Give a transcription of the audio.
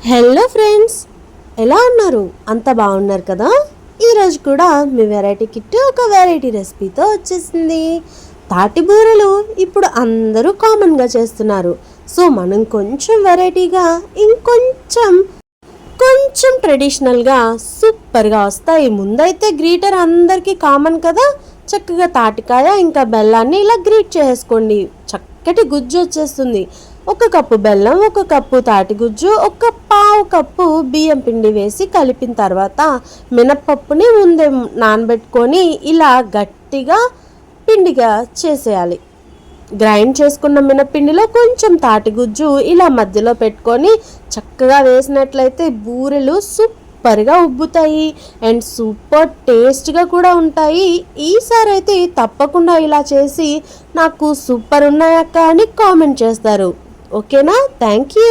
Hello friends, ఎలా ఉన్నారు? అంత బాగున్నారు కదా? ఈరోజు కూడా మీ వెరైటీ కిట్ ఒక వెరైటీ రెసిపీతో వచ్చేసింది. తాటి బూరెలు ఇప్పుడు అందరూ కామన్గా చేస్తున్నారు. సో మనం కొంచెం వెరైటీగా ఇంకొంచెం ట్రెడిషనల్గా సూపర్గా వస్తాయి. ముందైతే గ్రీటర్ అందరికీ కామన్ కదా. చక్కగా తాటికాయ ఇంకా బెల్లాన్ని ఇలా గ్రీట్ చేసుకోండి. చక్కటి గుజ్జు వచ్చేస్తుంది. 1 కప్పు బెల్లం, 1 కప్పు తాటి గుజ్జు, 1 పావు కప్పు బియ్యం పిండి వేసి కలిపిన తర్వాత మినప్పప్పుని ముందే నానబెట్టుకొని ఇలా గట్టిగా పిండిగా చేసేయాలి. గ్రైండ్ చేసుకున్న మినపిండిలో కొంచెం తాటి గుజ్జు ఇలా మధ్యలో పెట్టుకొని చక్కగా వేసినట్లయితే బూరెలు సూపర్గా ఉబ్బుతాయి అండ్ సూపర్ టేస్ట్గా కూడా ఉంటాయి. ఈసారి అయితే తప్పకుండా ఇలా చేసి నాకు సూపర్ ఉన్నాయక్క అని కామెంట్ చేస్తారు. ఓకేనా? Thank you.